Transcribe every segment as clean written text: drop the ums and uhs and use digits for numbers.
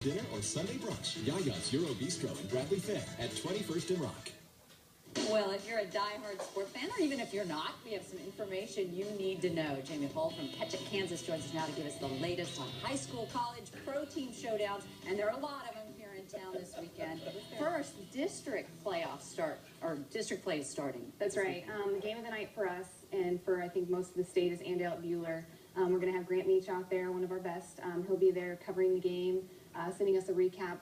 Dinner or Sunday brunch, Yaya's Euro Bistro in Bradley Fair at 21st and Rock. Well, if you're a die-hard sport fan, or even if you're not, we have some information you need to know. Jamie Hall from Ketchup, Kansas joins us now to give us the latest on high school, college, pro team showdowns, and there are a lot of them here in town this weekend. First, district playoffs start, or district play is starting. That's right. The game of the night for us, and for I think most of the state, is Andale at Buhler. We're going to have Grant Meach out there, one of our best. He'll be there covering the game, sending us a recap,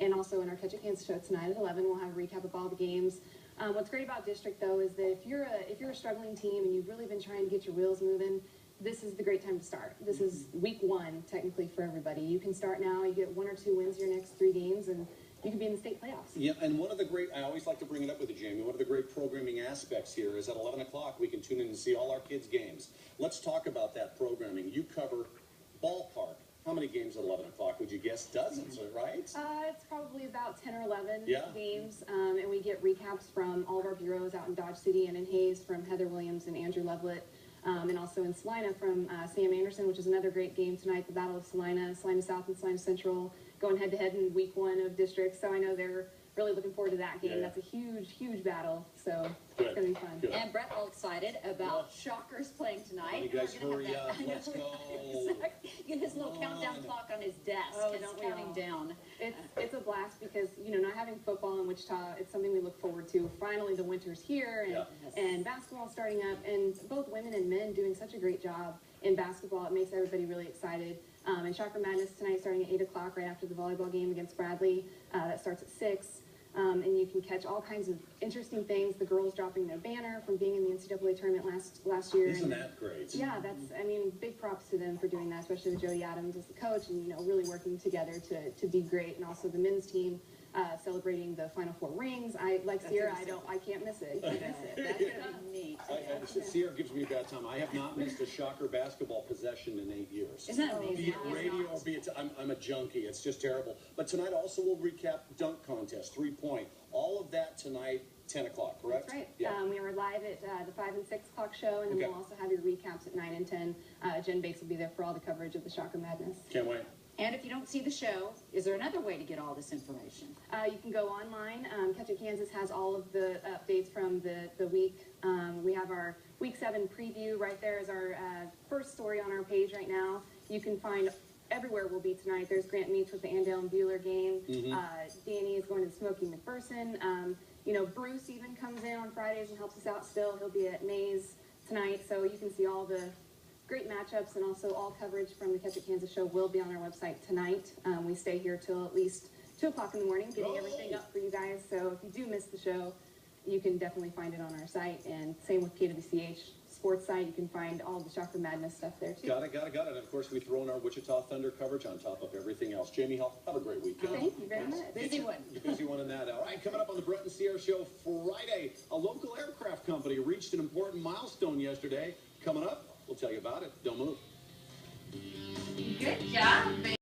and also in our Ketchup, Kansas show tonight at 11, we'll have a recap of all the games. What's great about district, though, is that if you're a struggling team and you've really been trying to get your wheels moving, this is the great time to start. This is week one, technically, for everybody. You can start now. You get 1 or 2 wins your next 3 games, and you can be in the state playoffs. Yeah, and one of the great, I always like to bring it up with you, Jamie, one of the great programming aspects here is at 11 o'clock we can tune in and see all our kids' games. Let's talk about that programming. You cover ballpark. How many games at 11 o'clock? Would you guess dozens, right? It's probably about 10 or 11 Yeah. games, and we get recaps from all of our bureaus out in Dodge City and in Hayes from Heather Williams and Andrew Lovelet, and also in Salina from Sam Anderson, which is another great game tonight, the Battle of Salina, Salina South and Salina Central, going head-to-head in week 1 of districts, so I know they're really looking forward to that game. Yeah. That's a huge, huge battle, so Good. it's going to be fun. Good. And Brett, all excited about Shockers playing tonight. You guys We're gonna hurry have up. that- Let's go. Exactly. Get his little countdown clock on his desk. Oh, It's don't we counting all? down. It's a blast because, not having football in Wichita, it's something we look forward to. Finally, the winter's here, and, Yeah. and basketball starting up, and both women and men doing such a great job in basketball. It makes everybody really excited. And Shocker Madness tonight starting at 8 o'clock right after the volleyball game against Bradley. That starts at 6. And you can catch all kinds of interesting things. The girls dropping their banner from being in the NCAA tournament last year. Isn't and, that great? yeah, big props to them for doing that, especially with Jody Adams as the coach, and, really working together to be great. And also the men's team celebrating the Final 4 rings. Like Sierra, I can't miss it. Can't miss it. That's gonna be neat. Sierra gives me a bad time. I have not missed a Shocker basketball possession in 8 years. Isn't that Be amazing? it radio or be it, I'm a junkie. It's just terrible. But tonight also we'll recap dunk contest, 3-point. All of that tonight, 10 o'clock, correct? That's right. Yeah. We are live at the 5 and 6 o'clock show, and then Okay. we'll also have your recaps at 9 and 10. Jen Bates will be there for all the coverage of the Shocker Madness. Can't wait. And if you don't see the show, is there another way to get all this information? You can go online. Ketchup Kansas has all of the updates from the week. We have our Week 7 preview right there is our first story on our page right now. You can find everywhere we'll be tonight. There's Grant Meach with the Andale and Buhler game. Danny is going to the Smoky McPherson. Bruce even comes in on Fridays and helps us out still. He'll be at Mays tonight, so you can see all the great matchups, and also all coverage from the Ketchup Kansas show will be on our website tonight. We stay here till at least 2 o'clock in the morning, getting everything up for you guys. So if you do miss the show, you can definitely find it on our site. And same with KWCH sports site, you can find all the Shocker Madness stuff there too. Got it. And of course we throw in our Wichita Thunder coverage on top of everything else. Jamie, have a great weekend. Thank you very much. Busy one. Busy one in that. All right, coming up on the Brett and Sierra Show Friday, a local aircraft company reached an important milestone yesterday. Coming up, we'll tell you about it. Don't move. Good job, baby.